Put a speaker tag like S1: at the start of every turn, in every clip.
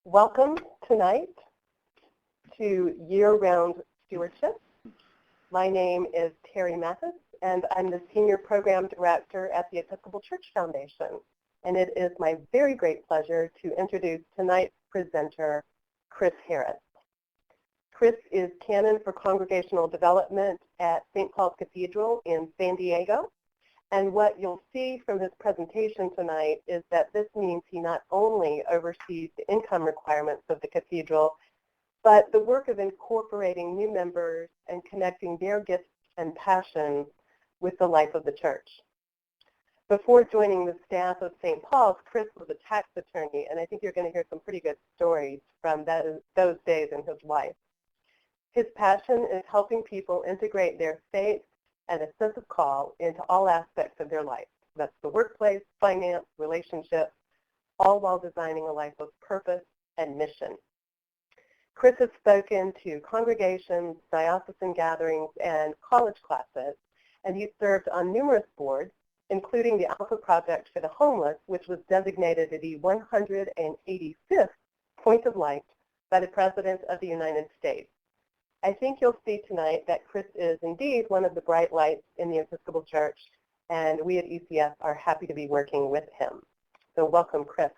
S1: Welcome tonight to Year-Round Stewardship. My name is Terry Mathis, and I'm the Senior Program Director at the Episcopal Church Foundation. And it is my very great pleasure to introduce tonight's presenter, Chris Harris. Chris is Canon for Congregational Development at St. Paul's Cathedral in San Diego. And what you'll see from his presentation tonight is that this means he not only oversees the income requirements of the cathedral, but the work of incorporating new members and connecting their gifts and passions with the life of the church. Before joining the staff of St. Paul's, Chris was a tax attorney, and I think you're going to hear some pretty good stories from those days in his life. His passion is helping people integrate their faith and a sense of call into all aspects of their life. That's the workplace, finance, relationships, all while designing a life of purpose and mission. Chris has spoken to congregations, diocesan gatherings, and college classes, and he's served on numerous boards, including the Alpha Project for the Homeless, which was designated the 185th point of light by the President of the United States. I think you'll see tonight that Chris is indeed one of the bright lights in the Episcopal Church, and we at ECF are happy to be working with him. So welcome, Chris.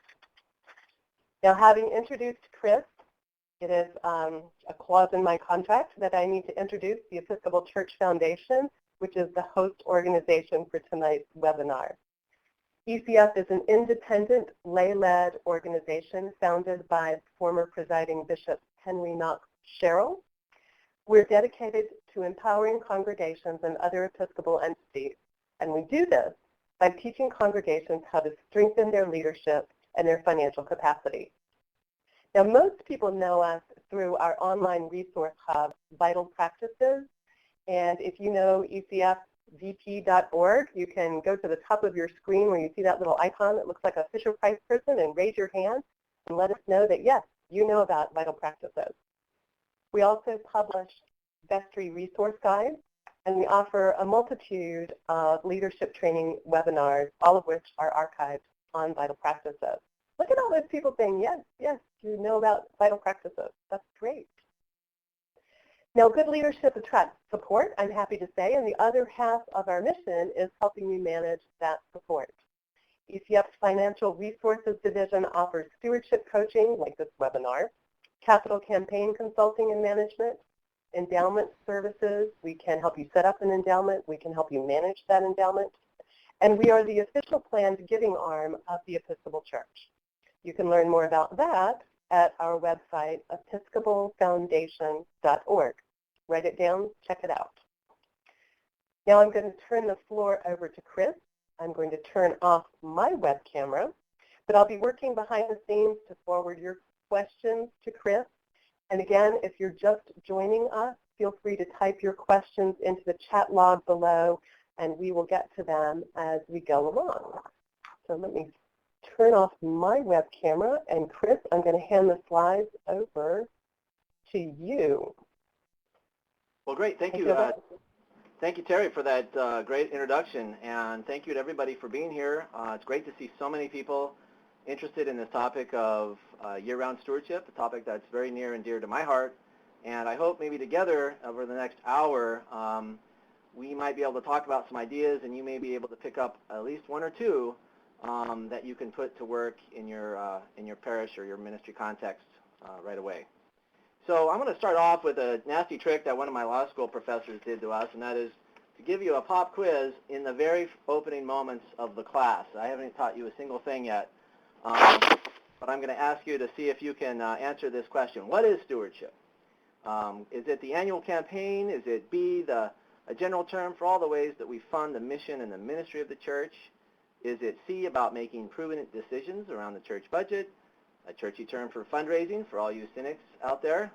S1: Now, having introduced Chris, it is a clause in my contract that I need to introduce the Episcopal Church Foundation, which is the host organization for tonight's webinar. ECF is an independent, lay-led organization founded by former presiding Bishop Henry Knox Sherrill. We're dedicated to empowering congregations and other Episcopal entities, and we do this by teaching congregations how to strengthen their leadership and their financial capacity. Now, most people know us through our online resource hub, Vital Practices, and if you know ECFVP.org, you can go to the top of your screen where you see that little icon that looks like a Fisher-Price person and raise your hand and let us know that, yes, you know about Vital Practices. We also publish vestry resource guides, and we offer a multitude of leadership training webinars, all of which are archived on Vital Practices. Look at all those people saying, yes, yes, you know about Vital Practices. That's great. Now, good leadership attracts support, I'm happy to say, and the other half of our mission is helping you manage that support. ECF's Financial Resources Division offers stewardship coaching, like this webinar, capital campaign consulting and management, endowment services. We can help you set up an endowment. We can help you manage that endowment. And we are the official planned giving arm of the Episcopal Church. You can learn more about that at our website, episcopalfoundation.org. Write it down, check it out. Now I'm going to turn the floor over to Chris. I'm going to turn off my web camera, but I'll be working behind the scenes to forward your questions to Chris. And again, if you're just joining us, feel free to type your questions into the chat log below, and we will get to them as we go along. So let me turn off my web camera, and Chris, I'm going to hand the slides over to you.
S2: Well, great. Thank you. Thank you, Terry, for that great introduction, and thank you to everybody for being here. It's great to see so many people interested in this topic of year-round stewardship, a topic that's very near and dear to my heart. And I hope maybe together over the next hour, we might be able to talk about some ideas, and you may be able to pick up at least one or two that you can put to work in your parish or your ministry context right away. So I'm going to start off with a nasty trick that one of my law school professors did to us, and that is to give you a pop quiz in the very opening moments of the class. I haven't taught you a single thing yet, but I'm going to ask you to see if you can answer this question. What is stewardship? Is it the annual campaign? Is it B, a general term for all the ways that we fund the mission and the ministry of the church? Is it C, about making prudent decisions around the church budget? A churchy term for fundraising for all you cynics out there?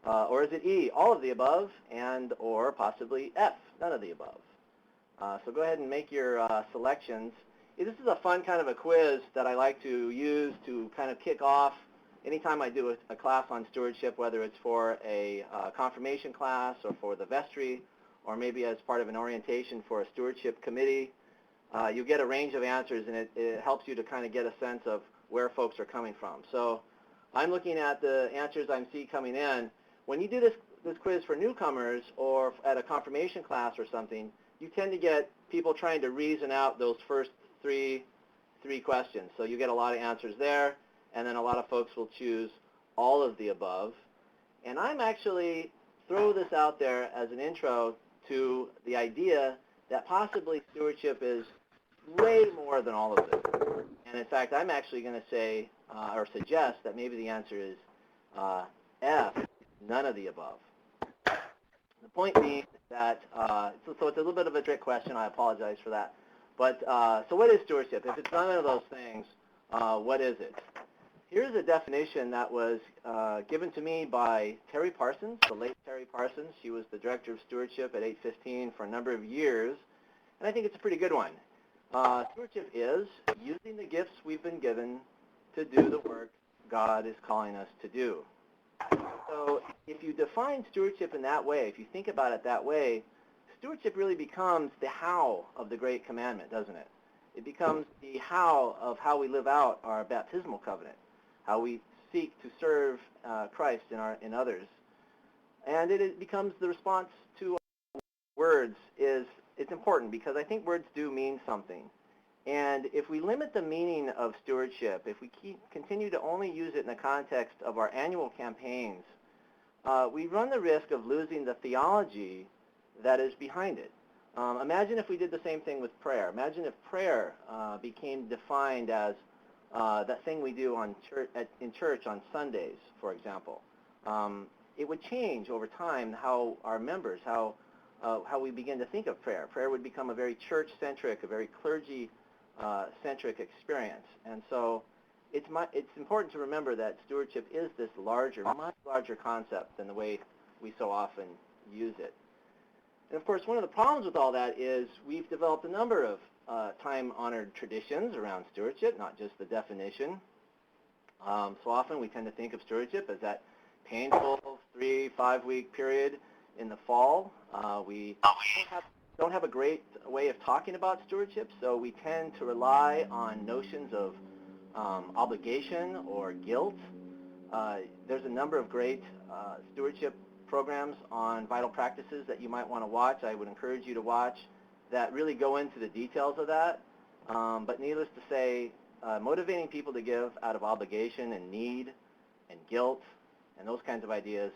S2: Or is it E, all of the above, and or possibly F, none of the above? So go ahead and make your selections. This is a fun kind of a quiz that I like to use to kind of kick off anytime I do a class on stewardship, whether it's for a confirmation class or for the vestry, or maybe as part of an orientation for a stewardship committee. You get a range of answers, and it helps you to kind of get a sense of where folks are coming from. So I'm looking at the answers I see coming in. When you do this quiz for newcomers or at a confirmation class or something, you tend to get people trying to reason out those first three questions. So you get a lot of answers there, and then a lot of folks will choose all of the above. And I'm actually throw this out there as an intro to the idea that possibly stewardship is way more than all of this. And in fact, I'm actually going to say or suggest that maybe the answer is F, none of the above. The point being that, so it's a little bit of a trick question. I apologize for that. But so what is stewardship? If it's none of those things, what is it? Here's a definition that was given to me by Terry Parsons, the late Terry Parsons. She was the director of stewardship at 815 for a number of years, and I think it's a pretty good one. Stewardship is using the gifts we've been given to do the work God is calling us to do. So if you define stewardship in that way, if you think about it that way, stewardship really becomes the how of the Great Commandment, doesn't it? It becomes the how of how we live out our baptismal covenant, how we seek to serve Christ in others. And it becomes the response to words it's important because I think words do mean something. And if we limit the meaning of stewardship, if we continue to only use it in the context of our annual campaigns, we run the risk of losing the theology that is behind it. Imagine if we did the same thing with prayer. Imagine if prayer became defined as that thing we do in church on Sundays, for example. It would change over time how our members, how we begin to think of prayer. Prayer would become a very church-centric, a very clergy-centric experience. And so it's important to remember that stewardship is this larger, much larger concept than the way we so often use it. And of course, one of the problems with all that is we've developed a number of time-honored traditions around stewardship, not just the definition. So often we tend to think of stewardship as that painful 3-5 week period in the fall. We don't have a great way of talking about stewardship, so we tend to rely on notions of obligation or guilt. There's a number of great stewardship programs on vital practices that you might want to watch. I would encourage you to watch that really go into the details of that. But needless to say, motivating people to give out of obligation and need and guilt and those kinds of ideas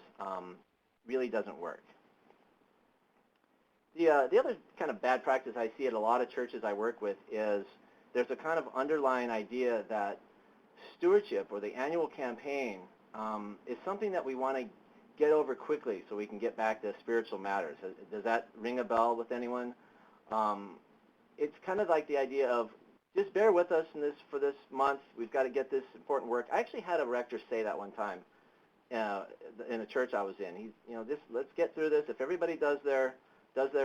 S2: really doesn't work. The other kind of bad practice I see at a lot of churches I work with is there's a kind of underlying idea that stewardship or the annual campaign is something that we want to get over quickly so we can get back to spiritual matters. Does that ring a bell with anyone? It's kind of like the idea of just bear with us for this month. We've got to get this important work. I actually had a rector say that one time in a church I was in. Let's get through this. If everybody does their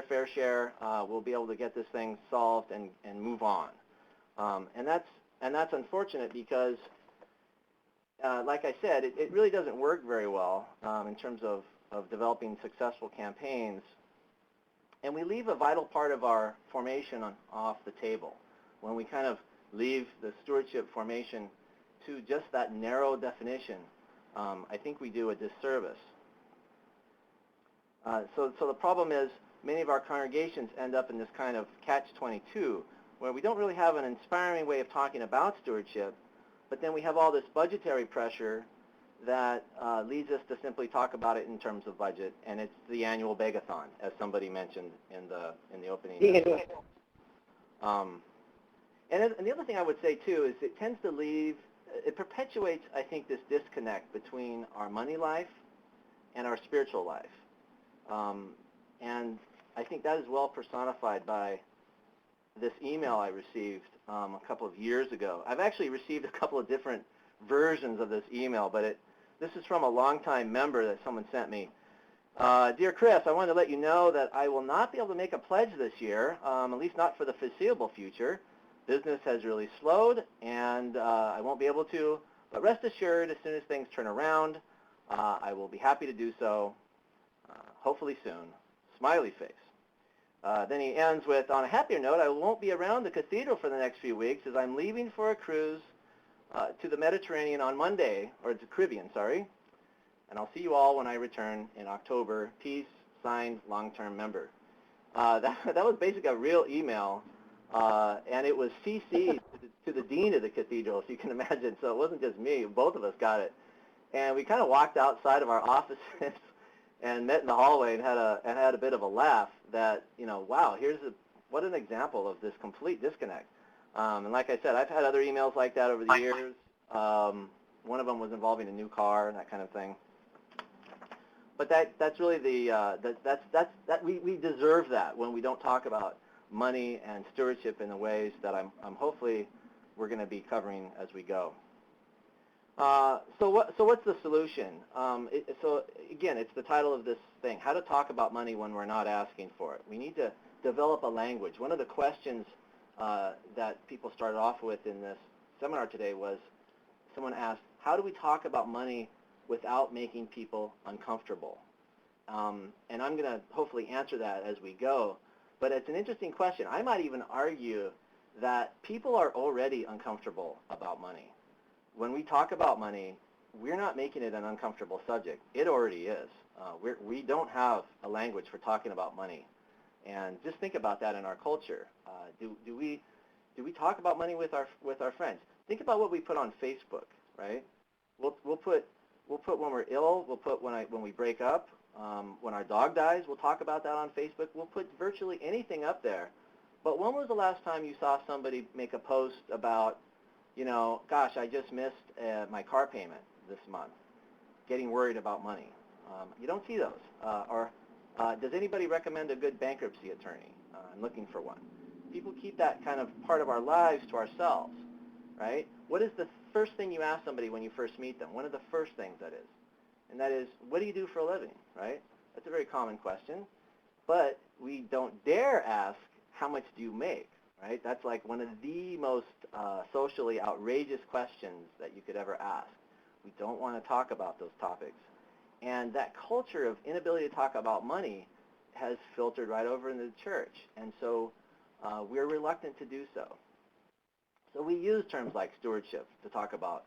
S2: fair share, we'll be able to get this thing solved and move on. And that's unfortunate because, like I said, it really doesn't work very well in terms of developing successful campaigns. And we leave a vital part of our formation off the table. When we kind of leave the stewardship formation to just that narrow definition, I think we do a disservice. So the problem is many of our congregations end up in this kind of catch-22 where we don't really have an inspiring way of talking about stewardship, but then we have all this budgetary pressure that leads us to simply talk about it in terms of budget, and it's the annual begathon, as somebody mentioned in the opening. And the other thing I would say, too, is it tends to it perpetuates, I think, this disconnect between our money life and our spiritual life. And I think that is well personified by this email I received a couple of years ago. I've actually received a couple of different versions of this email, but this is from a longtime member that someone sent me. Dear Chris, I wanted to let you know that I will not be able to make a pledge this year, at least not for the foreseeable future. Business has really slowed, and I won't be able to, but rest assured, as soon as things turn around, I will be happy to do so, hopefully soon. Smiley face. Then he ends with, on a happier note, I won't be around the cathedral for the next few weeks as I'm leaving for a cruise to the Mediterranean on Monday, or to Caribbean, sorry. And I'll see you all when I return in October. Peace, signed, long-term member. That was basically a real email, and it was CC'd to the dean of the cathedral, if you can imagine. So it wasn't just me. Both of us got it. And we kind of walked outside of our offices and met in the hallway and had a bit of a laugh that, wow, what an example of this complete disconnect. And like I said, I've had other emails like that over the years. One of them was involving a new car and that kind of thing. But that's really we deserve that when we don't talk about money and stewardship in the ways that I'm hopefully we're going to be covering as we go. So what's the solution? So again, it's the title of this thing: how to talk about money when we're not asking for it. We need to develop a language. One of the questions that people started off with in this seminar today was, someone asked, how do we talk about money without making people uncomfortable? And I'm going to hopefully answer that as we go. But it's an interesting question. I might even argue that people are already uncomfortable about money. When we talk about money, we're not making it an uncomfortable subject. It already is. We don't have a language for talking about money. And just think about that in our culture. Do we talk about money with our friends? Think about what we put on Facebook, right? We'll put when we're ill. We'll put when we break up. When our dog dies, we'll talk about that on Facebook. We'll put virtually anything up there. But when was the last time you saw somebody make a post about, gosh, I just missed my car payment this month, getting worried about money? You don't see those. Or does anybody recommend a good bankruptcy attorney? I'm looking for one. People keep that kind of part of our lives to ourselves, right? What is the first thing you ask somebody when you first meet them? One of the first things that is. And that is, what do you do for a living, right? That's a very common question. But we don't dare ask, how much do you make, right? That's like one of the most socially outrageous questions that you could ever ask. We don't want to talk about those topics. And that culture of inability to talk about money has filtered right over into the church. And so we're reluctant to do so. So we use terms like stewardship to talk about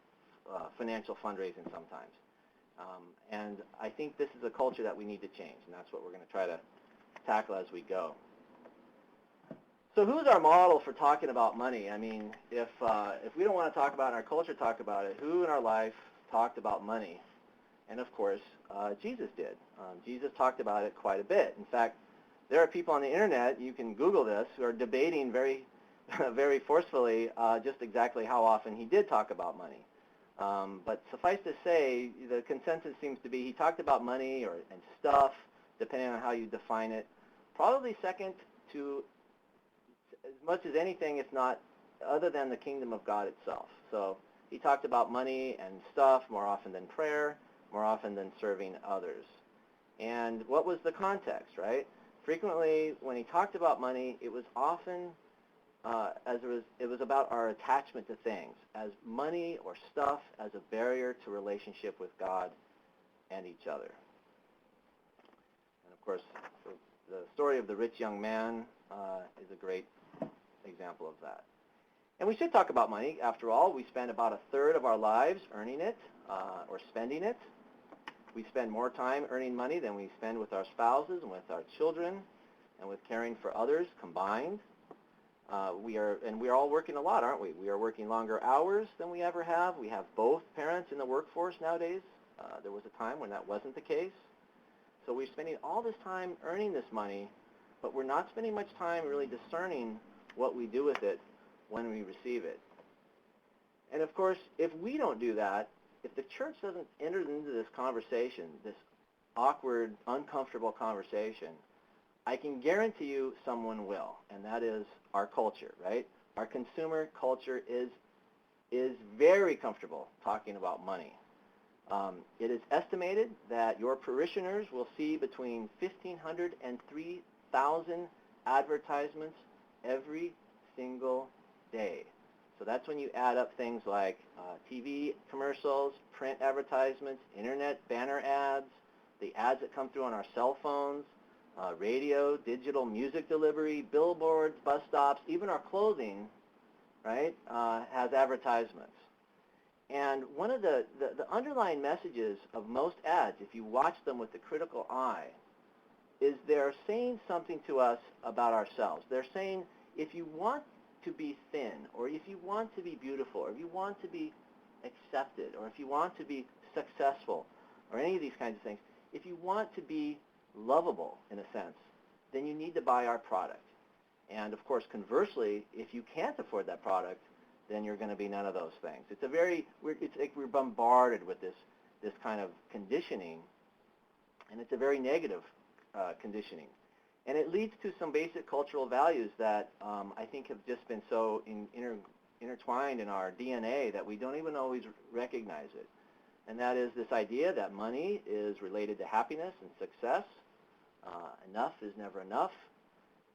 S2: financial fundraising sometimes. And I think this is a culture that we need to change, and that's what we're going to try to tackle as we go. So who's our model for talking about money? I mean, if we don't want to talk about it and our culture talk about it, who in our life talked about money? And of course, Jesus did. Jesus talked about it quite a bit. In fact, there are people on the internet, you can Google this, who are debating very, very forcefully just exactly how often he did talk about money. But suffice to say, the consensus seems to be he talked about money and stuff, depending on how you define it, probably second to, as much as anything, if not other than the kingdom of God itself. So he talked about money and stuff more often than prayer, more often than serving others. And what was the context, right? Frequently, when he talked about money, it was often it was about our attachment to things, as money or stuff as a barrier to relationship with God and each other. And of course, the story of the rich young man is a great example of that. And we should talk about money. After all, we spend about a third of our lives earning it or spending it. We spend more time earning money than we spend with our spouses and with our children and with caring for others combined. We are all working a lot, aren't we? We are working longer hours than we ever have. We have both parents in the workforce nowadays. There was a time when that wasn't the case. So we're spending all this time earning this money, but we're not spending much time really discerning what we do with it when we receive it. And of course, if we don't do that, if the church doesn't enter into this conversation, this awkward, uncomfortable conversation, I can guarantee you someone will, and that is our culture, right? Our consumer culture is very comfortable talking about money. It is estimated that your parishioners will see between 1,500 and 3,000 advertisements every single day. So that's when you add up things like TV commercials, print advertisements, internet banner ads, the ads that come through on our cell phones, radio, digital music delivery, billboards, bus stops, even our clothing, right, has advertisements. And one of the underlying messages of most ads, if you watch them with the critical eye, is they're saying something to us about ourselves. They're saying, if you want to be thin, or if you want to be beautiful, or if you want to be accepted, or if you want to be successful, or any of these kinds of things, if you want to be lovable, in a sense, then you need to buy our product. And of course, conversely, if you can't afford that product, then you're going to be none of those things. It's like we're bombarded with this kind of conditioning, and it's a very negative conditioning. And it leads to some basic cultural values that I think have just been so intertwined in our DNA that we don't even always recognize it. And that is this idea that money is related to happiness and success. Enough is never enough,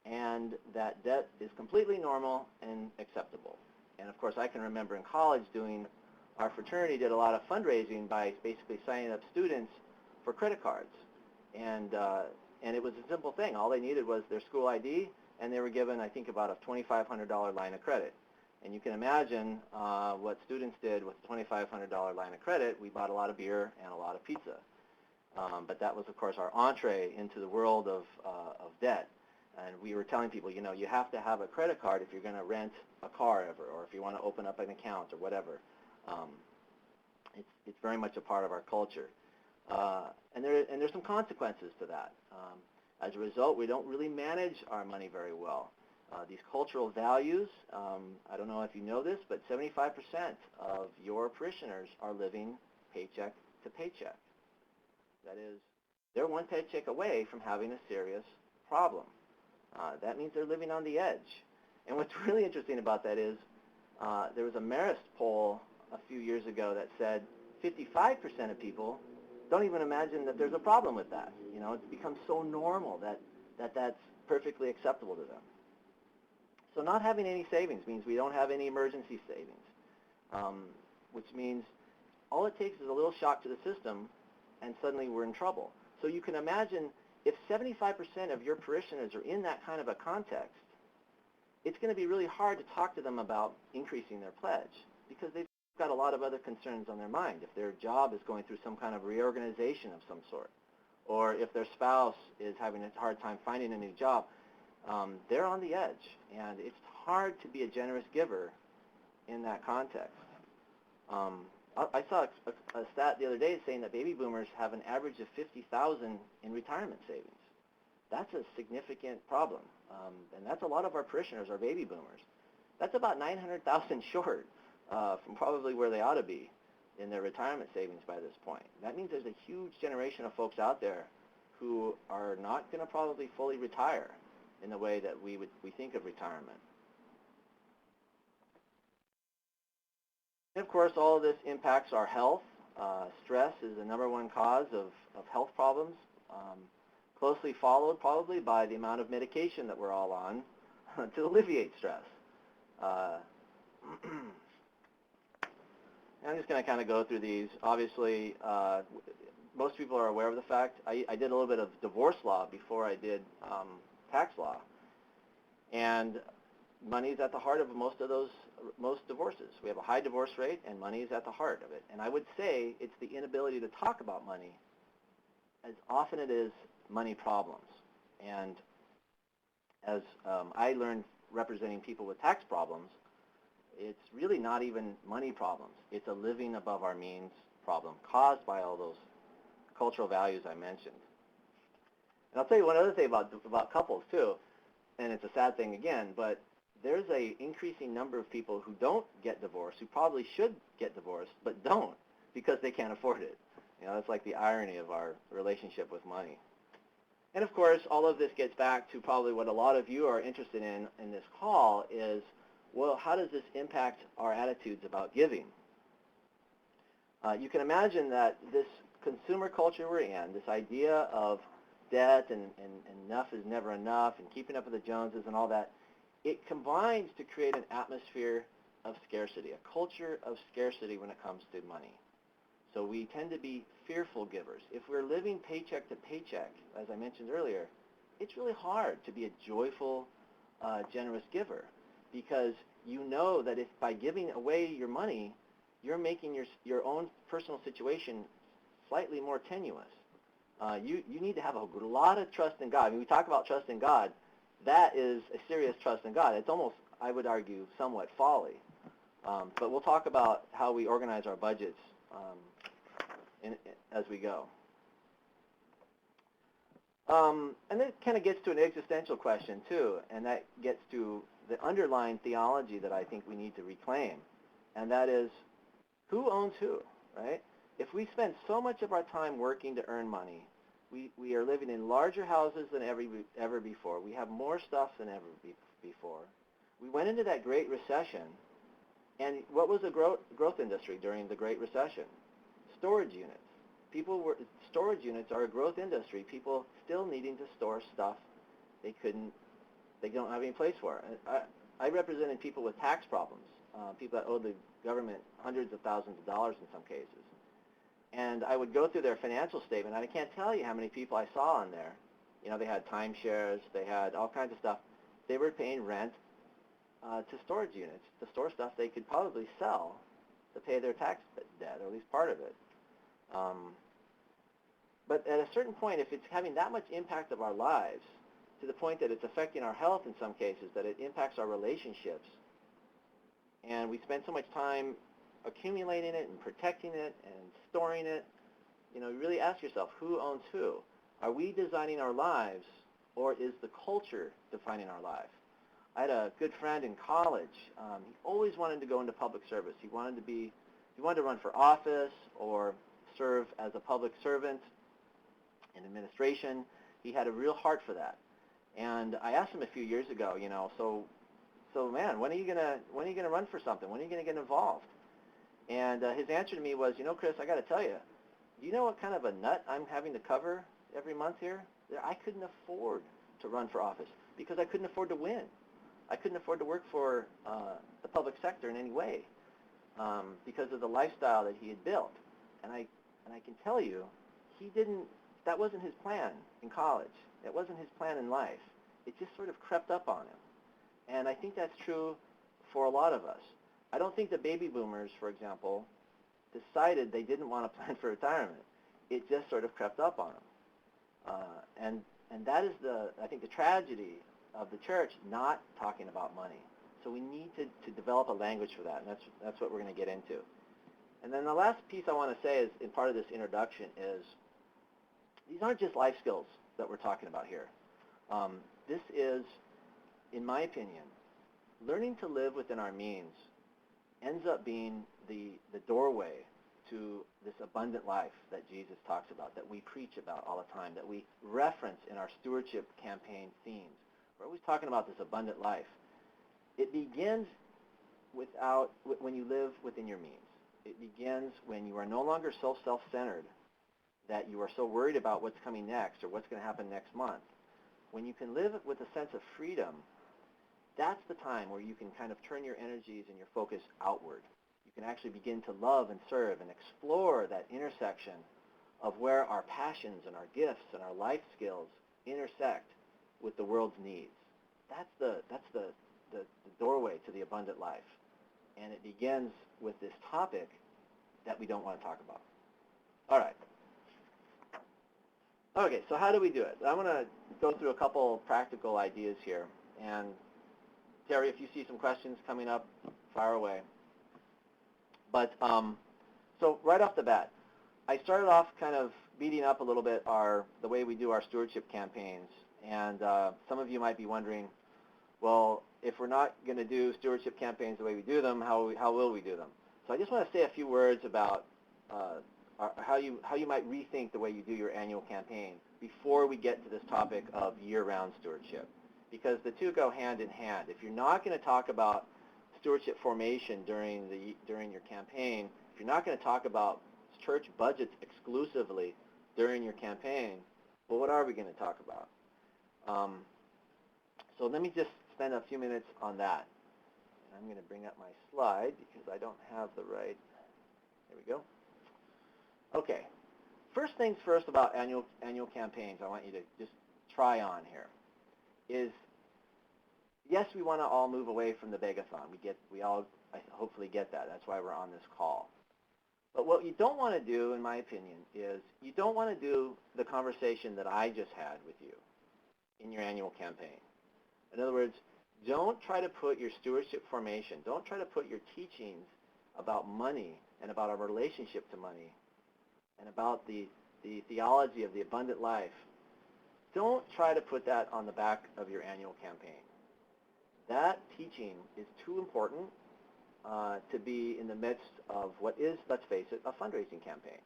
S2: and that debt is completely normal and acceptable. And of course, I can remember in college our fraternity did a lot of fundraising by basically signing up students for credit cards. And it was a simple thing. All they needed was their school ID, and they were given, I think, about a $2,500 line of credit. And you can imagine what students did with a $2,500 line of credit. We bought a lot of beer and a lot of pizza. But that was, of course, our entree into the world of debt. And we were telling people, you know, you have to have a credit card if you're going to rent a car ever, or if you want to open up an account or whatever. It's very much a part of our culture. And there's some consequences to that. As a result, we don't really manage our money very well. These cultural values, I don't know if you know this, but 75% of your parishioners are living paycheck to paycheck. That is, they're one paycheck away from having a serious problem. That means they're living on the edge. And what's really interesting about that is there was a Marist poll a few years ago that said 55% of people don't even imagine that there's a problem with that. You know, it's become so normal that's perfectly acceptable to them. So not having any savings means we don't have any emergency savings, which means all it takes is a little shock to the system, and suddenly we're in trouble. So you can imagine if 75% of your parishioners are in that kind of a context, it's going to be really hard to talk to them about increasing their pledge because they've got a lot of other concerns on their mind. If their job is going through some kind of reorganization of some sort, or if their spouse is having a hard time finding a new job, they're on the edge, and it's hard to be a generous giver in that context. I saw a stat the other day saying that baby boomers have an average of $50,000 in retirement savings. That's a significant problem, and that's a lot of our parishioners are baby boomers. That's about $900,000 short from probably where they ought to be in their retirement savings by this point. That means there's a huge generation of folks out there who are not going to probably fully retire in the way that we think of retirement. And of course, all of this impacts our health. Stress is the #1 cause of health problems, closely followed probably by the amount of medication that we're all on to alleviate stress. I'm just going to kind of go through these. Obviously, most people are aware of the fact I did a little bit of divorce law before I did tax law, and money is at the heart of most divorces. We have a high divorce rate, and money is at the heart of it. And I would say it's the inability to talk about money as often it is money problems. And as I learned representing people with tax problems, it's really not even money problems. It's a living above our means problem caused by all those cultural values I mentioned. And I'll tell you one other thing about couples too, and it's a sad thing again, but there's a increasing number of people who don't get divorced, who probably should get divorced, but don't because they can't afford it. You know, that's like the irony of our relationship with money. And of course, all of this gets back to probably what a lot of you are interested in this call is, well, how does this impact our attitudes about giving? You can imagine that this consumer culture we're in, this idea of debt and enough is never enough and keeping up with the Joneses and all that, it combines to create an atmosphere of scarcity, a culture of scarcity when it comes to money. So we tend to be fearful givers. If we're living paycheck to paycheck, as I mentioned earlier, it's really hard to be a joyful, generous giver because you know that if by giving away your money, you're making your own personal situation slightly more tenuous. You need to have a lot of trust in God. When we talk about trust in God, that is a serious trust in God. It's almost, I would argue, somewhat folly. But we'll talk about how we organize our budgets as we go. And that kind of gets to an existential question, too, and that gets to the underlying theology that I think we need to reclaim, and that is, who owns who, right? If we spend so much of our time working to earn money, we are living in larger houses than ever before. We have more stuff than ever before. We went into that Great Recession, and what was the growth industry during the Great Recession? Storage units. Storage units are a growth industry. People still needing to store stuff they don't have any place for. I represented people with tax problems, people that owed the government hundreds of thousands of dollars in some cases. And I would go through their financial statement, and I can't tell you how many people I saw on there. You know, they had timeshares, they had all kinds of stuff. They were paying rent to storage units to store stuff they could probably sell to pay their tax debt, or at least part of it. But at a certain point, if it's having that much impact of our lives, to the point that it's affecting our health in some cases, that it impacts our relationships, and we spend so much time accumulating it and protecting it and storing it, you know, you really ask yourself, who owns who? Are we designing our lives, or is the culture defining our life? I had a good friend in college. He always wanted to go into public service. He wanted to run for office or serve as a public servant in administration. He had a real heart for that. And I asked him a few years ago, you know, so man, when are you gonna run for something? When are you gonna get involved? And his answer to me was, you know, Chris, I got to tell you, do you know what kind of a nut I'm having to cover every month here? I couldn't afford to run for office because I couldn't afford to win. I couldn't afford to work for the public sector in any way because of the lifestyle that he had built. And I can tell you, that wasn't his plan in college. That wasn't his plan in life. It just sort of crept up on him. And I think that's true for a lot of us. I don't think the baby boomers, for example, decided they didn't want to plan for retirement. It just sort of crept up on them. And that is I think the tragedy of the church not talking about money. So we need to develop a language for that, and that's what we're going to get into. And then the last piece I want to say is, in part of this introduction, is these aren't just life skills that we're talking about here. This is, in my opinion, learning to live within our means ends up being the doorway to this abundant life that Jesus talks about, that we preach about all the time, that we reference in our stewardship campaign themes. We're always talking about this abundant life. It begins when you live within your means. It begins when you are no longer so self-centered that you are so worried about what's coming next or what's going to happen next month. When you can live with a sense of freedom, that's the time where you can kind of turn your energies and your focus outward. You can actually begin to love and serve and explore that intersection of where our passions and our gifts and our life skills intersect with the world's needs. That's the doorway to the abundant life. And it begins with this topic that we don't want to talk about. All right. Okay, so how do we do it? I'm going to go through a couple practical ideas here. And Terry, if you see some questions coming up, fire away. But so right off the bat, I started off kind of beating up a little bit the way we do our stewardship campaigns. And some of you might be wondering, well, if we're not going to do stewardship campaigns the way we do them, how will we do them? So I just want to say a few words about how you might rethink the way you do your annual campaign before we get to this topic of year-round stewardship, because the two go hand in hand. If you're not going to talk about stewardship formation during your campaign, if you're not going to talk about church budgets exclusively during your campaign, well, what are we going to talk about? So let me just spend a few minutes on that. And I'm going to bring up my slide because I don't have the right, there we go. Okay, first things first about annual campaigns I want you to just try on here is, yes, we want to all move away from the begathon. We all hopefully get that. That's why we're on this call. But what you don't want to do, in my opinion, is you don't want to do the conversation that I just had with you in your annual campaign. In other words, don't try to put your stewardship formation, don't try to put your teachings about money and about our relationship to money and about the theology of the abundant life. Don't try to put that on the back of your annual campaign. That teaching is too important to be in the midst of what is, let's face it, a fundraising campaign.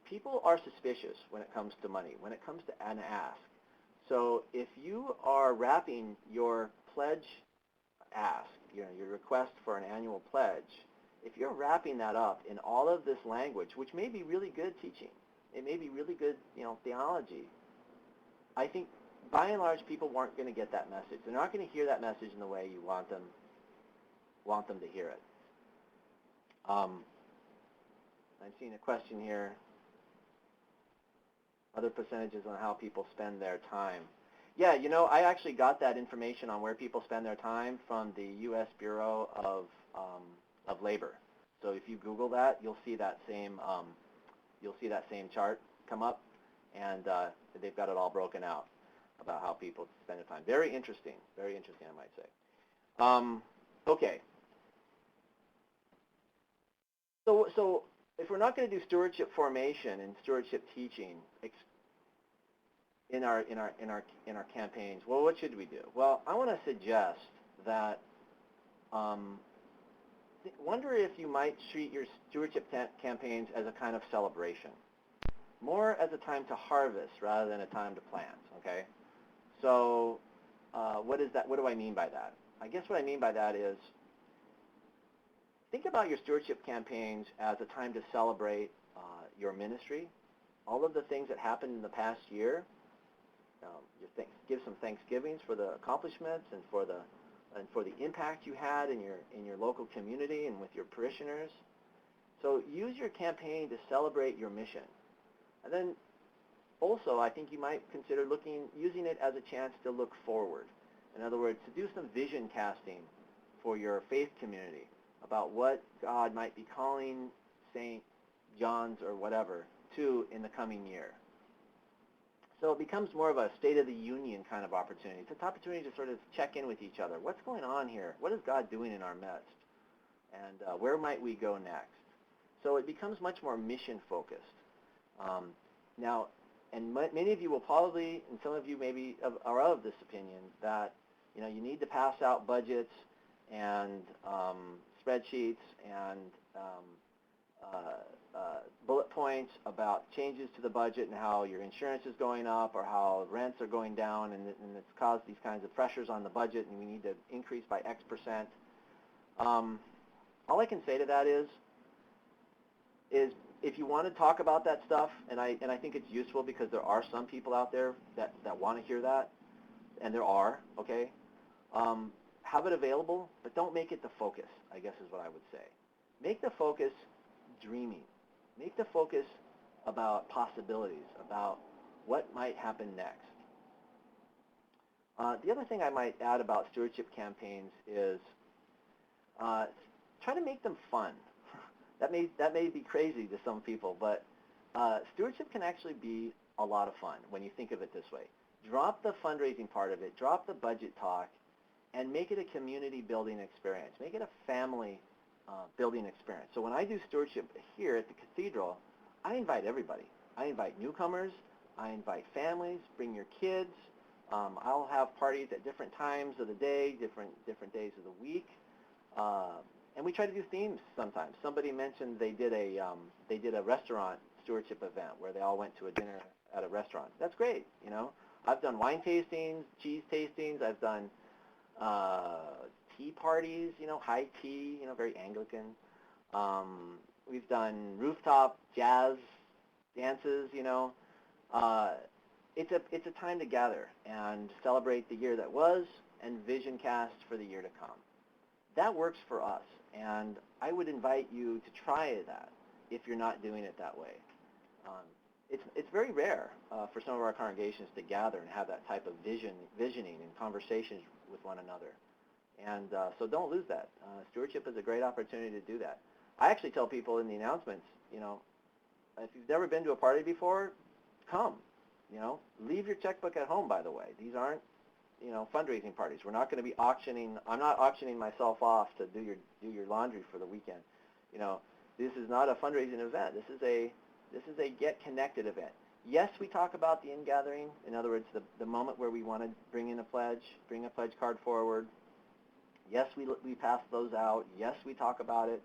S2: People are suspicious when it comes to money, when it comes to an ask. So if you are wrapping your pledge ask, your request for an annual pledge, if you're wrapping that up in all of this language, which may be really good teaching, it may be really good, theology, I think by and large people weren't going to get that message. They're not going to hear that message in the way you want them to hear it. I'm seeing a question here. Other percentages on how people spend their time. Yeah, I actually got that information on where people spend their time from the U.S. Bureau of Labor. So if you Google that, you'll see that same chart come up, and they've got it all broken out about how people spend their time. Very interesting, I might say. Okay. So if we're not going to do stewardship formation and stewardship teaching in our campaigns, well, what should we do? Well, I want to suggest that wonder if you might treat your stewardship campaigns as a kind of celebration, more as a time to harvest rather than a time to plant. Okay. So what is that? What do I mean by that? I guess what I mean by that is, think about your stewardship campaigns as a time to celebrate your ministry, all of the things that happened in the past year. Give some thanksgivings for the accomplishments and for the impact you had in your local community and with your parishioners. So use your campaign to celebrate your mission. And then also, I think you might consider using it as a chance to look forward. In other words, to do some vision casting for your faith community about what God might be calling St. John's or whatever to in the coming year. So it becomes more of a State of the Union kind of opportunity. It's an opportunity to sort of check in with each other. What's going on here? What is God doing in our midst? And where might we go next? So it becomes much more mission-focused. Now, and many of you will probably, and some of you maybe are of this opinion, that you need to pass out budgets and spreadsheets and bullet points about changes to the budget and how your insurance is going up or how rents are going down, and it's caused these kinds of pressures on the budget, and we need to increase by X%. All I can say to that is if you want to talk about that stuff, and I think it's useful because there are some people out there that want to hear that, and there are, okay? Have it available, but don't make it the focus, I guess is what I would say. Make the focus dreaming. Make the focus about possibilities, about what might happen next. The other thing I might add about stewardship campaigns is try to make them fun. That may be crazy to some people, but stewardship can actually be a lot of fun when you think of it this way. Drop the fundraising part of it, drop the budget talk, and make it a community building experience. Make it a family building experience. So when I do stewardship here at the cathedral, I invite everybody. I invite newcomers, I invite families, bring your kids. I'll have parties at different times of the day, different days of the week. And we try to do themes sometimes. Somebody mentioned they did a restaurant stewardship event where they all went to a dinner at a restaurant. That's great, I've done wine tastings, cheese tastings. I've done tea parties, high tea, very Anglican. We've done rooftop jazz dances, It's a time to gather and celebrate the year that was and vision cast for the year to come. That works for us, and I would invite you to try that if you're not doing it that way. It's very rare for some of our congregations to gather and have that type of visioning and conversations with one another. And so don't lose that. Stewardship is a great opportunity to do that. I actually tell people in the announcements, if you've never been to a party before, come. Leave your checkbook at home, by the way. These aren't, fundraising parties. We're not going to be auctioning. I'm not auctioning myself off to do your laundry for the weekend. This is not a fundraising event. This is a get connected event. Yes, we talk about the in-gathering. In other words, the moment where we want to bring a pledge card forward. Yes, we pass those out. Yes, we talk about it.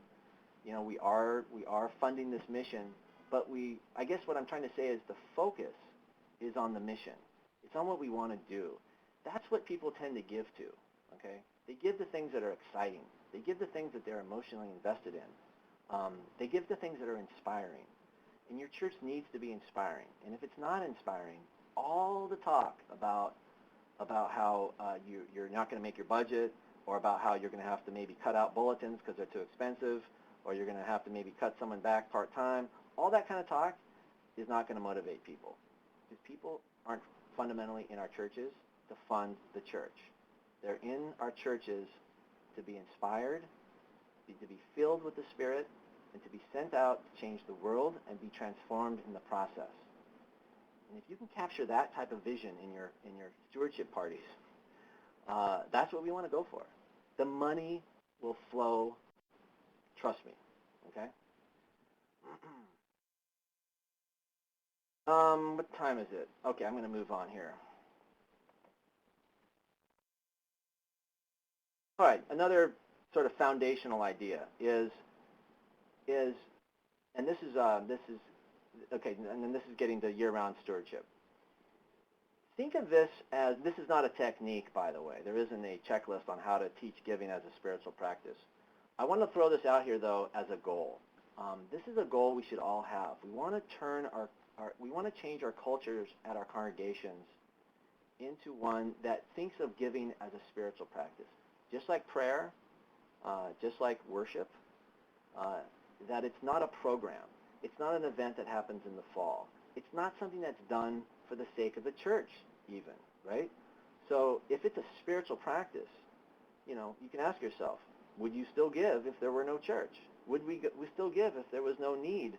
S2: We are funding this mission, but I guess what I'm trying to say is the focus is on the mission. It's on what we want to do. That's what people tend to give to, okay? They give the things that are exciting. They give the things that they're emotionally invested in. They give the things that are inspiring. And your church needs to be inspiring. And if it's not inspiring, all the talk about how you're not going to make your budget, or about how you're going to have to maybe cut out bulletins because they're too expensive, or you're going to have to maybe cut someone back part-time, all that kind of talk is not going to motivate people. Because people aren't fundamentally in our churches to fund the church. They're in our churches to be inspired, to be filled with the Spirit, and to be sent out to change the world and be transformed in the process. And if you can capture that type of vision in your stewardship parties, that's what we want to go for. The money will flow, trust me, okay? What time is it? Okay, I'm going to move on here. All right, another sort of foundational idea is, and this is okay, and then this is getting to year-round stewardship. Think of this as, this is not a technique, by the way. There isn't a checklist on how to teach giving as a spiritual practice. I want to throw this out here, though, as a goal. This is a goal we should all have. We want to we want to change our cultures at our congregations into one that thinks of giving as a spiritual practice. Just like prayer, just like worship, that it's not a program. It's not an event that happens in the fall. It's not something that's done for the sake of the church, even, right? So if it's a spiritual practice, you can ask yourself, would you still give if there were no church? Would we still give if there was no need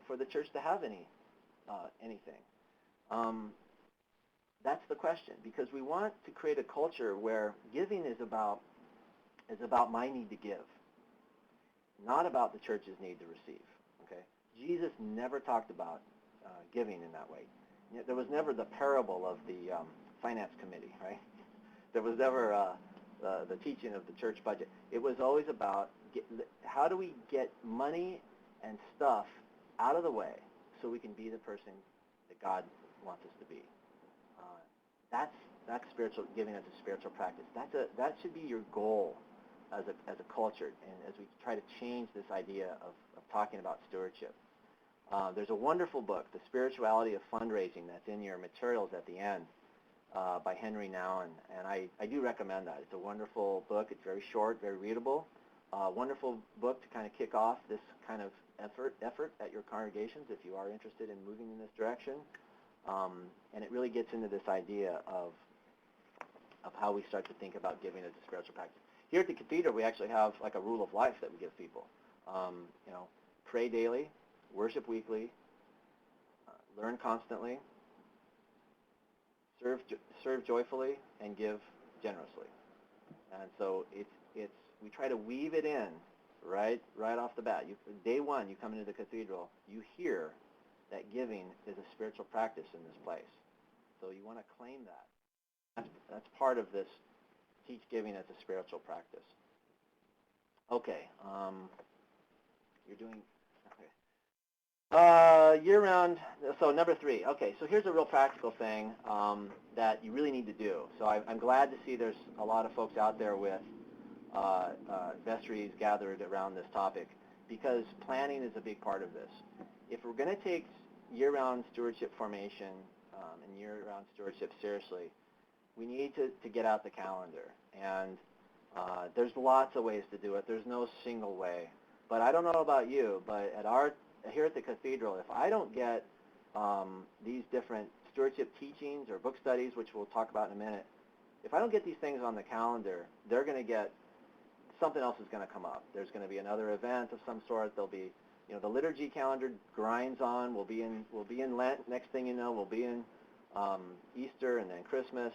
S2: for the church to have anything? That's the question, because we want to create a culture where giving is about my need to give, not about the church's need to receive. Okay? Jesus never talked about giving in that way. There was never the parable of the finance committee, right? There was never the teaching of the church budget. It was always about how do we get money and stuff out of the way so we can be the person that God wants us to be. That's spiritual giving as a spiritual practice. That should be your goal as a culture, and as we try to change this idea of talking about stewardship. There's a wonderful book, The Spirituality of Fundraising, that's in your materials at the end, by Henry Nouwen, and I do recommend that. It's a wonderful book. It's very short, very readable. Wonderful book to kind of kick off this kind of effort at your congregations if you are interested in moving in this direction. And it really gets into this idea of how we start to think about giving as a spiritual practice. Here at the Cathedral, we actually have like a rule of life that we give people. Pray daily, worship weekly, learn constantly, serve joyfully, and give generously. And so we try to weave it in right off the bat. Day one, you come into the Cathedral, you hear that giving is a spiritual practice in this place. So you want to claim that. That's part of this, teach giving as a spiritual practice. Okay, you're doing, okay. Year-round, so number 3. Okay, so here's a real practical thing that you really need to do. So I'm glad to see there's a lot of folks out there with vestries gathered around this topic, because planning is a big part of this. If we're going to take year-round stewardship formation and year-round stewardship seriously, we need to get out the calendar. And there's lots of ways to do it. There's no single way. But I don't know about you, but here at the Cathedral, if I don't get these different stewardship teachings or book studies, which we'll talk about in a minute, if I don't get these things on the calendar, they're going to get something else is going to come up. There's going to be another event of some sort. There'll be, the liturgy calendar grinds on. We'll be in Lent. Next thing you know, we'll be in Easter and then Christmas.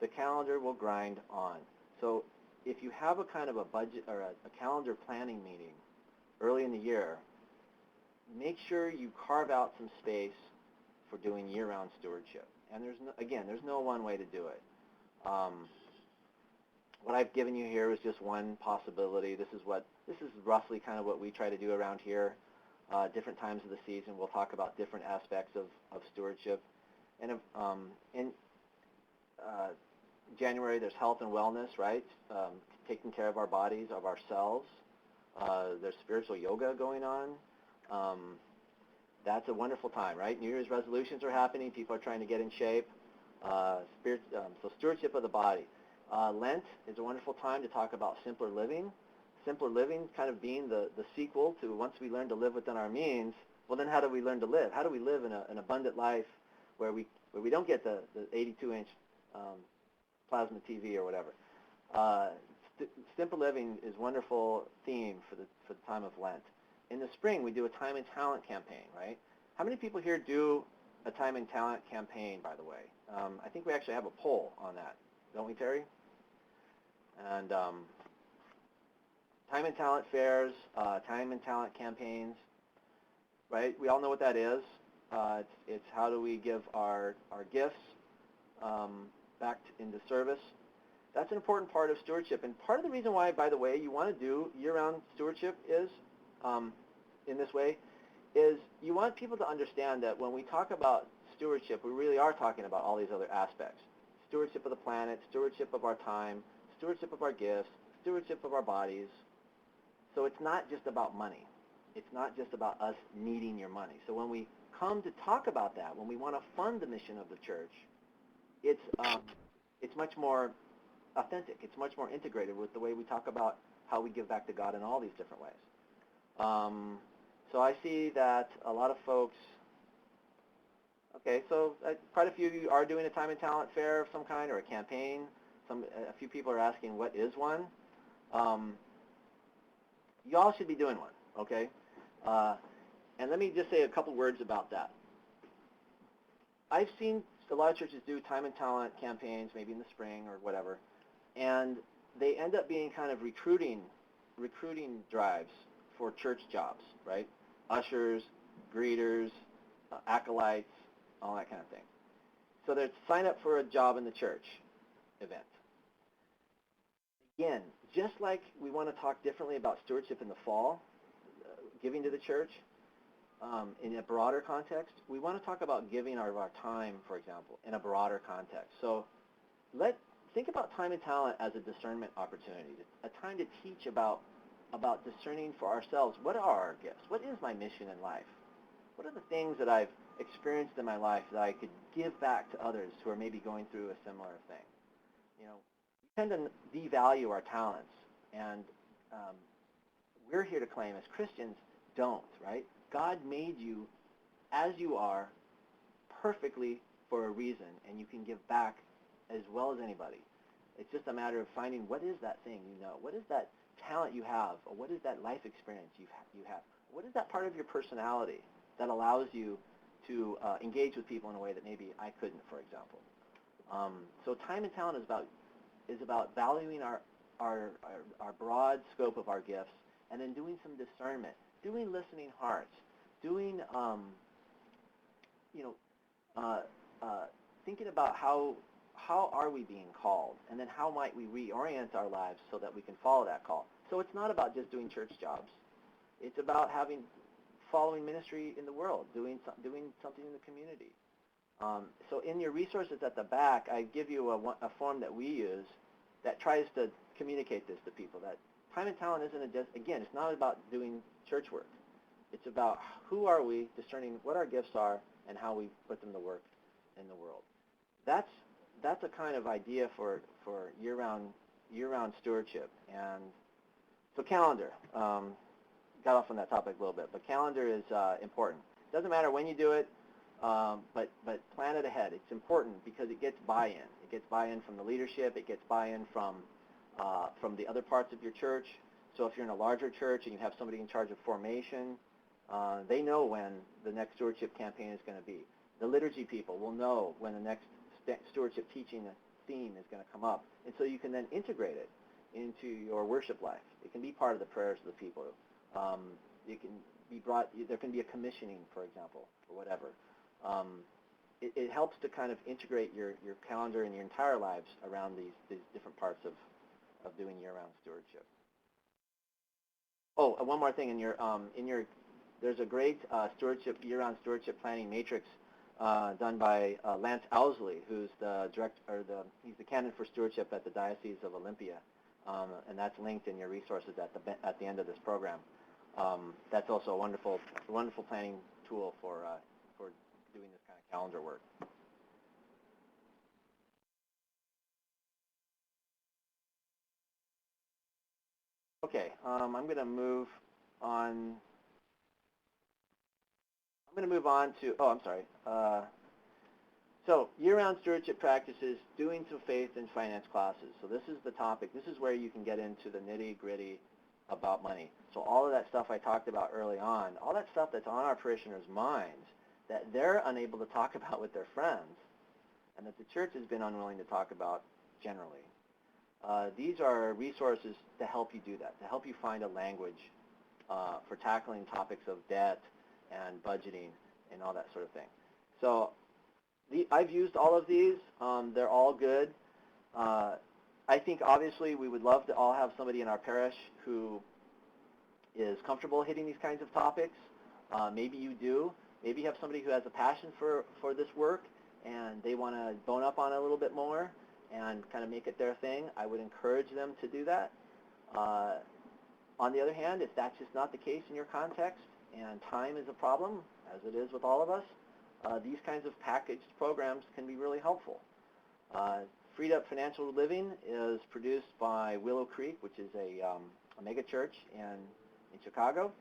S2: The calendar will grind on. So if you have a kind of a budget or a calendar planning meeting early in the year, make sure you carve out some space for doing year-round stewardship. And there's no one way to do it. What I've given you here is just one possibility. This is roughly kind of what we try to do around here. Different times of the season, we'll talk about different aspects of stewardship. And in January, there's health and wellness, right? Taking care of our bodies, of ourselves. There's spiritual yoga going on. That's a wonderful time, right? New Year's resolutions are happening. People are trying to get in shape. So stewardship of the body. Lent is a wonderful time to talk about simpler living. Simpler living kind of being the sequel to once we learn to live within our means, well then how do we learn to live? How do we live in an abundant life where we don't get the 82-inch plasma TV or whatever? Simple living is a wonderful theme for the time of Lent. In the spring, we do a time and talent campaign, right? How many people here do a time and talent campaign, by the way? I think we actually have a poll on that, don't we, Terry? And time and talent fairs, time and talent campaigns, right? We all know what that is. It's how do we give our gifts back into service. That's an important part of stewardship. And part of the reason why, by the way, you want to do year-round stewardship is, in this way, is you want people to understand that when we talk about stewardship, we really are talking about all these other aspects. Stewardship of the planet, stewardship of our time, stewardship of our gifts, stewardship of our bodies. So it's not just about money. It's not just about us needing your money. So when we come to talk about that, when we want to fund the mission of the church, it's much more authentic. It's much more integrated with the way we talk about how we give back to God in all these different ways. So I see that a lot of folks, okay, so quite a few of you are doing a time and talent fair of some kind or a campaign. A few people are asking what is one. Y'all should be doing one, okay? And let me just say a couple words about that. I've seen a lot of churches do time and talent campaigns, maybe in the spring or whatever, and they end up being kind of recruiting drives for church jobs, right? Ushers, greeters, acolytes, all that kind of thing. So they sign up for a job in the church event. Again, just like we want to talk differently about stewardship in the fall, giving to the church, in a broader context, we want to talk about giving of our time, for example, in a broader context. So think about time and talent as a discernment opportunity, a time to teach about discerning for ourselves, what are our gifts? What is my mission in life? What are the things that I've experienced in my life that I could give back to others who are maybe going through a similar thing? We tend to devalue our talents, and we're here to claim as Christians, don't, right? God made you as you are perfectly for a reason, and you can give back as well as anybody. It's just a matter of finding what is that thing you know, what is that talent you have, or what is that life experience you have, what is that part of your personality that allows you to engage with people in a way that maybe I couldn't, for example. So time and talent is about valuing our broad scope of our gifts, and then doing some discernment, doing listening hearts, doing thinking about how are we being called, and then how might we reorient our lives so that we can follow that call. So it's not about just doing church jobs. It's about following ministry in the world, doing something in the community. So in your resources at the back, I give you a form that we use that tries to communicate this to people, that time and talent isn't again, it's not about doing church work. It's about who are we, discerning what our gifts are, and how we put them to work in the world. That's a kind of idea for year-round stewardship. And so calendar, got off on that topic a little bit, but calendar is important. It doesn't matter when you do it, but plan it ahead. It's important because it gets buy-in. It gets buy-in from the leadership. It gets buy-in from from the other parts of your church. So if you're in a larger church and you have somebody in charge of formation, they know when the next stewardship campaign is going to be. The liturgy people will know when the next stewardship teaching theme is going to come up. And so you can then integrate it into your worship life. It can be part of the prayers of the people. It can be brought, there can be a commissioning, for example, or whatever. It helps to kind of integrate your calendar and your entire lives around these different parts of doing year-round stewardship. Oh, one more thing. There's a great year-round stewardship planning matrix done by Lance Owsley, who's the he's the canon for stewardship at the Diocese of Olympia, and that's linked in your resources at the end of this program. That's also a wonderful planning tool for doing this kind of calendar work. Okay, I'm going to move on. I'm going to move on to, oh, I'm sorry. So year-round stewardship practices, doing some faith and finance classes. So this is the topic. This is where you can get into the nitty-gritty about money. So all of that stuff I talked about early on, all that stuff that's on our parishioners' minds that they're unable to talk about with their friends and that the church has been unwilling to talk about generally. These are resources to help you do that, to help you find a language for tackling topics of debt and budgeting and all that sort of thing. So I've used all of these. They're all good. I think obviously we would love to all have somebody in our parish who is comfortable hitting these kinds of topics. Maybe you do. Maybe you have somebody who has a passion for this work and they want to bone up on it a little bit more and kind of make it their thing. I would encourage them to do that. On the other hand, if that's just not the case in your context and time is a problem, as it is with all of us, these kinds of packaged programs can be really helpful. Freed Up Financial Living is produced by Willow Creek, which is a mega church in Chicago.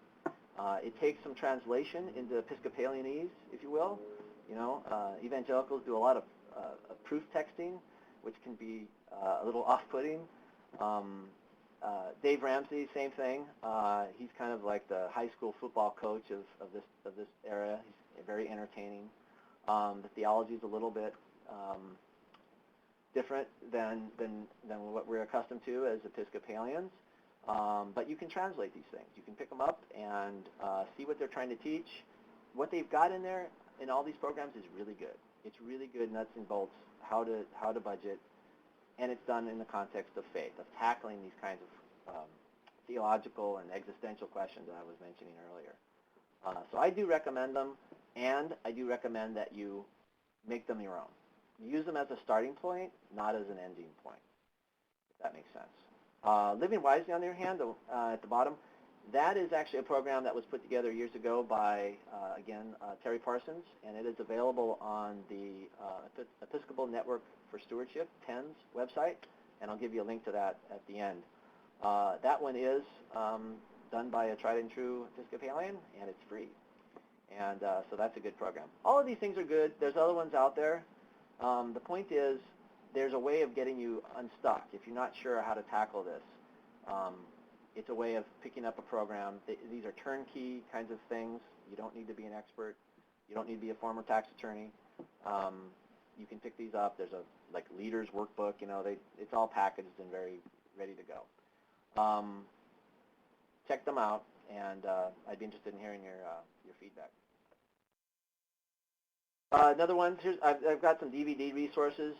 S2: It takes some translation into Episcopalianese, if you will. You know, evangelicals do a lot of proof texting, which can be a little off-putting. Dave Ramsey, same thing. He's kind of like the high school football coach of this era. He's very entertaining. The theology is a little bit different than what we're accustomed to as Episcopalians. But you can translate these things. You can pick them up and see what they're trying to teach. What they've got in there in all these programs is really good. It's really good nuts and bolts how to budget, and it's done in the context of faith, of tackling these kinds of theological and existential questions that I was mentioning earlier. So I do recommend them, and I do recommend that you make them your own. Use them as a starting point, not as an ending point, if that makes sense. Living Wisely, on the other hand, at the bottom, that is actually a program that was put together years ago by, Terry Parsons, and it is available on the Episcopal Network for Stewardship, TENS website, and I'll give you a link to that at the end. That one is done by a tried and true Episcopalian, and it's free. And so that's a good program. All of these things are good. There's other ones out there. The point is there's a way of getting you unstuck if you're not sure how to tackle this. It's a way of picking up a program. These are turnkey kinds of things. You don't need to be an expert. You don't need to be a former tax attorney. You can pick these up. There's a leader's workbook. You know, it's all packaged and very ready to go. Check them out, and I'd be interested in hearing your feedback. Another one, I've got some DVD resources.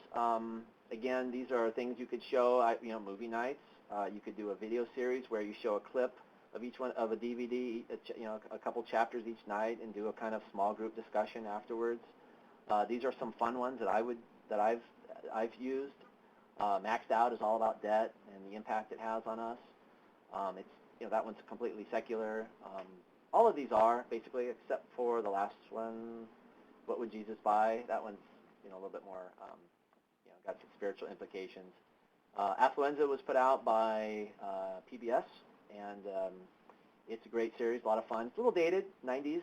S2: Again, these are things you could show, movie nights. You could do a video series where you show a clip of each one of a DVD, a couple chapters each night, and do a kind of small group discussion afterwards. These are some fun ones that I've used. Maxed Out is all about debt and the impact it has on us. That one's completely secular. All of these are basically, except for the last one, What Would Jesus Buy? That one's a little bit more got some spiritual implications. Affluenza was put out by PBS, and it's a great series, a lot of fun. It's a little dated, 90s,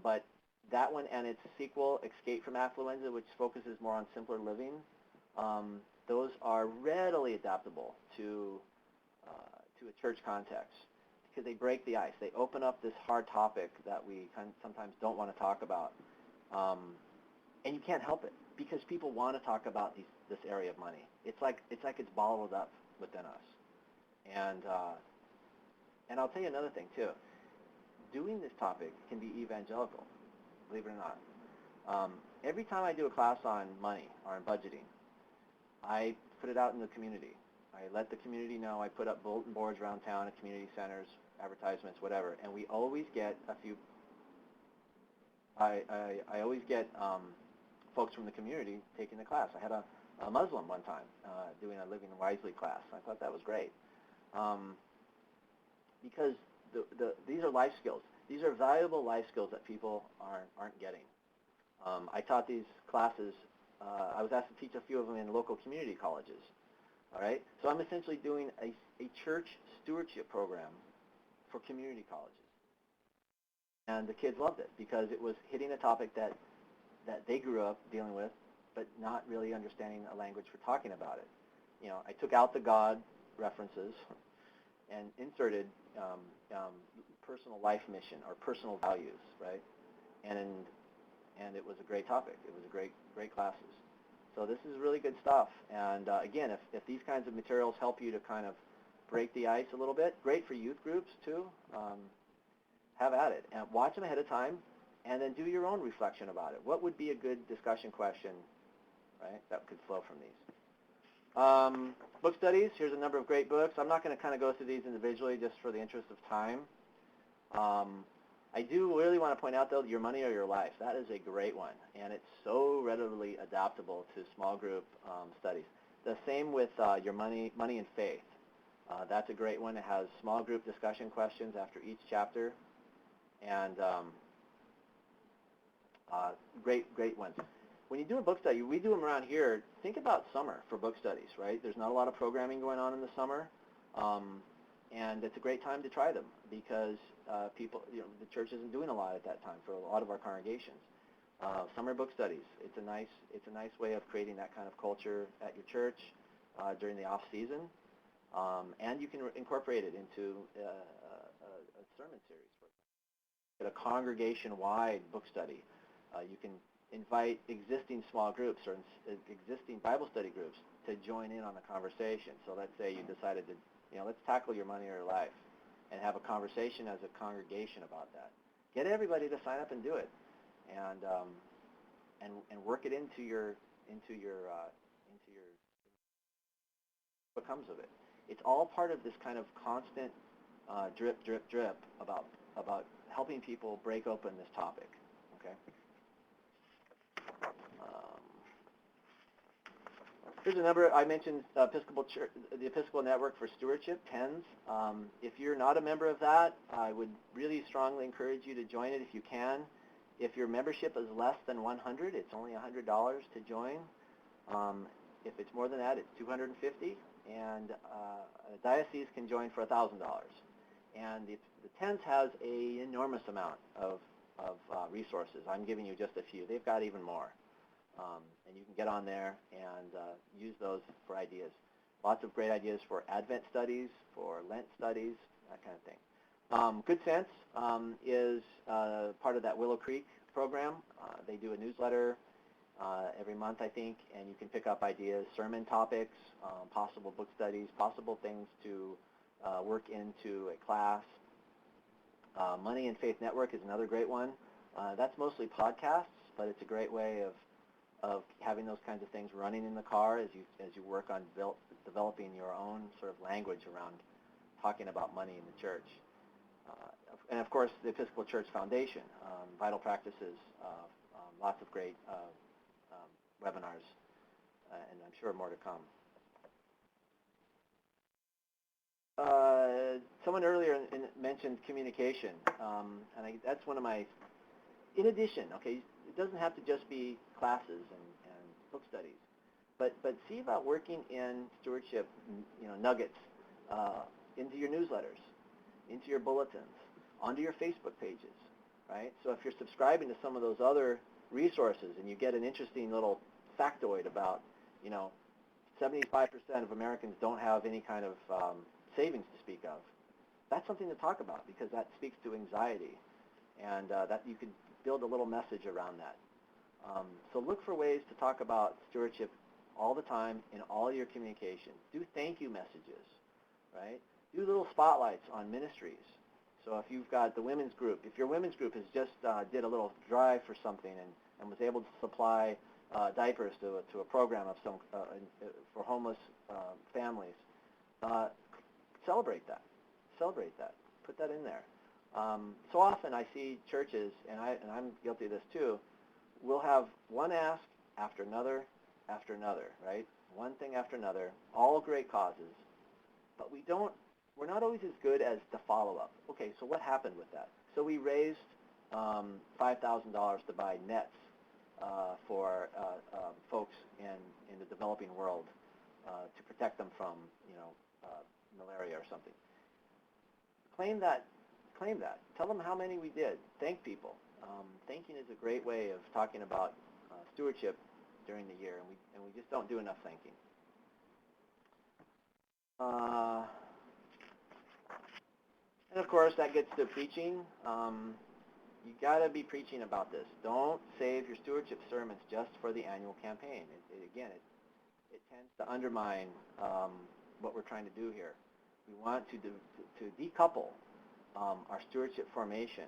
S2: but that one and its sequel, Escape from Affluenza, which focuses more on simpler living, those are readily adaptable to a church context because they break the ice. They open up this hard topic that we sometimes don't want to talk about. And you can't help it because people want to talk about this area of money. It's like it's bottled up within us. And I'll tell you another thing too. Doing this topic can be evangelical, believe it or not. Every time I do a class on money or on budgeting, I put it out in the community. I let the community know. I put up bulletin boards around town at community centers, advertisements, whatever, and we always get a few. I always get folks from the community taking the class. I had a Muslim one time doing a Living Wisely class. I thought that was great because these are life skills. These are valuable life skills that people aren't getting. I taught these classes. I was asked to teach a few of them in local community colleges. All right, so I'm essentially doing a church stewardship program for community colleges, and the kids loved it because it was hitting a topic that they grew up dealing with, but not really understanding a language for talking about it. You know, I took out the God references and inserted personal life mission or personal values, right? And it was a great topic. It was a great classes. So this is really good stuff. And again, if these kinds of materials help you to kind of break the ice a little bit, great for youth groups too. Have at it and watch them ahead of time, and then do your own reflection about it. What would be a good discussion question, right? That could flow from these. Book studies. Here's a number of great books. I'm not going to kind of go through these individually just for the interest of time. I do really want to point out, though, Your Money or Your Life. That is a great one, and it's so readily adaptable to small group studies. The same with Your Money and Faith. That's a great one. It has small group discussion questions after each chapter, and great ones. When you do a book study, we do them around here. Think about summer for book studies, right? There's not a lot of programming going on in the summer. And it's a great time to try them because people, the church isn't doing a lot at that time for a lot of our congregations. Summer book studies. It's a nice way of creating that kind of culture at your church during the off season, and you can incorporate it into a sermon series. For example, a congregation-wide book study. You can invite existing small groups or existing Bible study groups to join in on the conversation. So let's say you decided to, let's tackle your money or your life and have a conversation as a congregation about that. Get everybody to sign up and do it, and work it into your what comes of it. It's all part of this kind of constant drip, drip, drip about helping people break open this topic. Okay. Here's a number. I mentioned Episcopal Church, the Episcopal Network for Stewardship, TENS. If you're not a member of that, I would really strongly encourage you to join it if you can. If your membership is less than $100, it's only $100 to join. If it's more than that, it's $250, and a diocese can join for $1,000. And the TENS has an enormous amount of resources. I'm giving you just a few. They've got even more. And you can get on there and use those for ideas. Lots of great ideas for Advent studies, for Lent studies, that kind of thing. Good Sense is part of that Willow Creek program. They do a newsletter every month, I think, and you can pick up ideas, sermon topics, possible book studies, possible things to work into a class. Money and Faith Network is another great one. That's mostly podcasts, but it's a great way of having those kinds of things running in the car as you work on developing your own sort of language around talking about money in the church. And of course, the Episcopal Church Foundation, Vital Practices, lots of great webinars, and I'm sure more to come. Someone earlier mentioned communication, and that's one of my, in addition, okay, it doesn't have to just be classes and book studies, but see about working in stewardship, nuggets into your newsletters, into your bulletins, onto your Facebook pages, right? So if you're subscribing to some of those other resources and you get an interesting little factoid about, 75% of Americans don't have any kind of savings to speak of. That's something to talk about because that speaks to anxiety, and that you could build a little message around that. So look for ways to talk about stewardship all the time in all your communication. Do thank you messages, right? Do little spotlights on ministries. So if you've got the women's group, if your women's group has just did a little drive for something and was able to supply diapers to a program of some for homeless families, celebrate that. Celebrate that. Put that in there. So often I see churches, and I'm guilty of this too, we'll have one ask after another, right? One thing after another, all great causes, but we're not always as good as the follow-up. Okay, so what happened with that? So we raised $5,000 to buy nets for folks in the developing world to protect them from, malaria or something. Claim that. Tell them how many we did. Thank people. Thanking is a great way of talking about stewardship during the year, and we just don't do enough thanking. And of course, that gets to preaching. You got to be preaching about this. Don't save your stewardship sermons just for the annual campaign. It tends to undermine what we're trying to do here. We want to decouple our stewardship formation,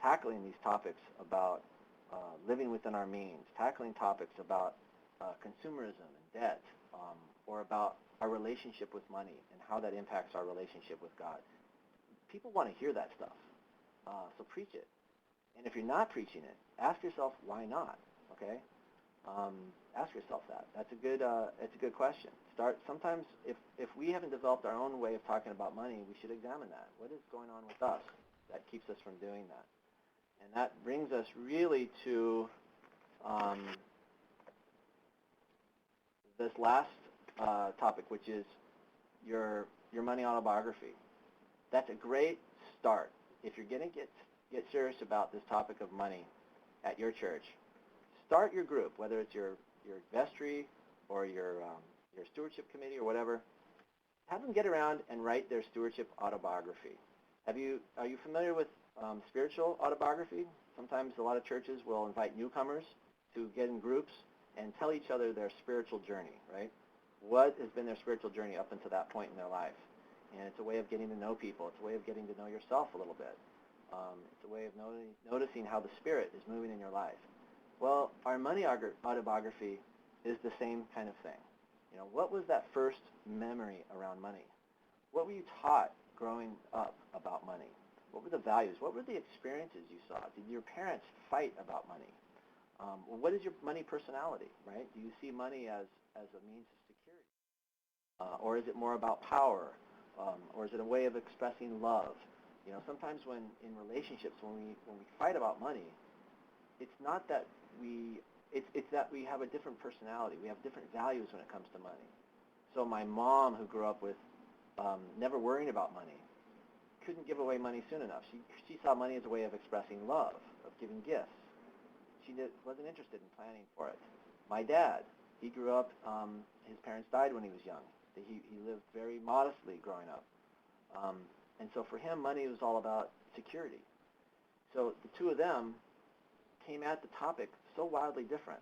S2: tackling these topics about living within our means, tackling topics about consumerism and debt, or about our relationship with money and how that impacts our relationship with God. People want to hear that stuff, so preach it. And if you're not preaching it, ask yourself why not. Okay, ask yourself that. That's a good question. Sometimes if we haven't developed our own way of talking about money, we should examine that. What is going on with us that keeps us from doing that? And that brings us really to this last topic, which is your money autobiography. That's a great start. If you're going to get serious about this topic of money at your church, start your group, whether it's your vestry or your stewardship committee or whatever. Have them get around and write their stewardship autobiography. Are you familiar with spiritual autobiography? Sometimes a lot of churches will invite newcomers to get in groups and tell each other their spiritual journey, right? What has been their spiritual journey up until that point in their life? And it's a way of getting to know people. It's a way of getting to know yourself a little bit. It's a way of noticing how the Spirit is moving in your life. Well, our money autobiography is the same kind of thing. What was that first memory around money? What were you taught growing up about money? What were the values? What were the experiences you saw? Did your parents fight about money? What is your money personality, right? Do you see money as a means of security? Or is it more about power? Or is it a way of expressing love? Sometimes when in relationships, when we fight about money, it's not that it's that we have a different personality. We have different values when it comes to money. So my mom, who grew up with never worrying about money, couldn't give away money soon enough. She saw money as a way of expressing love, of giving gifts. She wasn't interested in planning for it. My dad, he grew up, his parents died when he was young. He lived very modestly growing up. And so for him, money was all about security. So the two of them came at the topic so wildly different.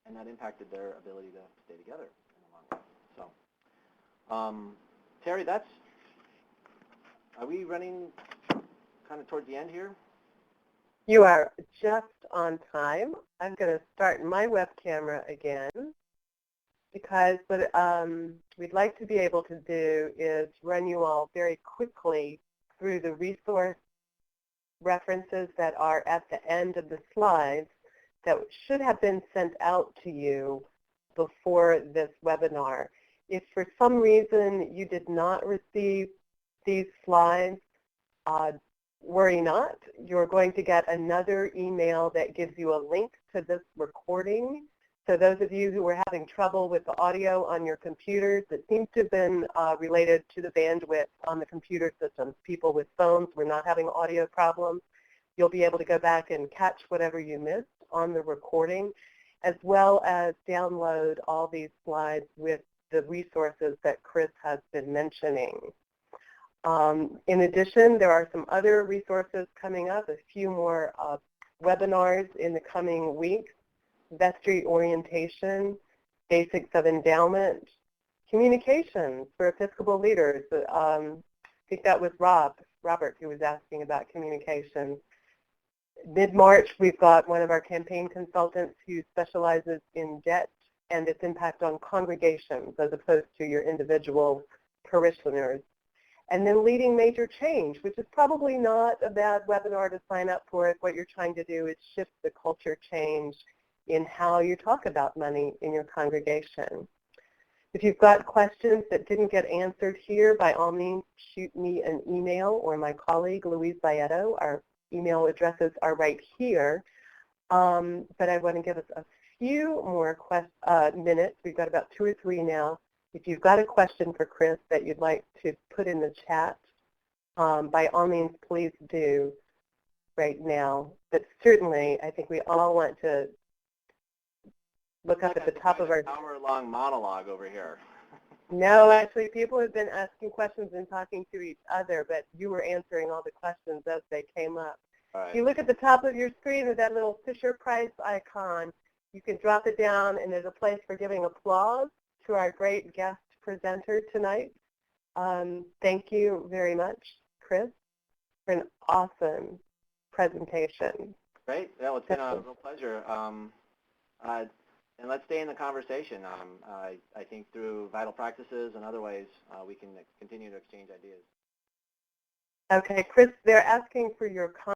S2: And that impacted their ability to stay together in the long run. So, Terry, are we running kind of towards the end here?
S1: You are just on time. I'm going to start my web camera again because what we'd like to be able to do is run you all very quickly through the resource references that are at the end of the slides that should have been sent out to you before this webinar. If for some reason you did not receive these slides, worry not. You're going to get another email that gives you a link to this recording. So those of you who were having trouble with the audio on your computers, it seems to have been related to the bandwidth on the computer systems. People with phones were not having audio problems. You'll be able to go back and catch whatever you missed on the recording. as well as download all these slides with the resources that Chris has been mentioning. In addition, there are some other resources coming up, a few more webinars in the coming weeks, vestry orientation, basics of endowment, communications for Episcopal leaders. I think that was Robert, who was asking about communication. Mid-March, we've got one of our campaign consultants who specializes in debt and its impact on congregations as opposed to your individual parishioners. And then leading major change, which is probably not a bad webinar to sign up for if what you're trying to do is shift the culture change in how you talk about money in your congregation. If you've got questions that didn't get answered here, by all means, shoot me an email or my colleague, Louise Bayeto. Our email addresses are right here. But I want to give us a few more minutes. We've got about 2 or 3 now. If you've got a question for Chris that you'd like to put in the chat, by all means, please do right now. But certainly, I think we all want to look up at the top of our...
S2: hour-long monologue over here.
S1: No, actually, people have been asking questions and talking to each other, but you were answering all the questions as they came up.
S2: Right.
S1: If you look at the top of your screen with that little Fisher-Price icon, you can drop it down, and there's a place for giving applause to our great guest presenter tonight. Thank you very much, Chris, for an awesome presentation.
S2: Great. Well, it's been a real pleasure. And let's stay in the conversation. I think through vital practices and other ways, we can continue to exchange ideas.
S1: Okay, Chris, they're asking for your comments.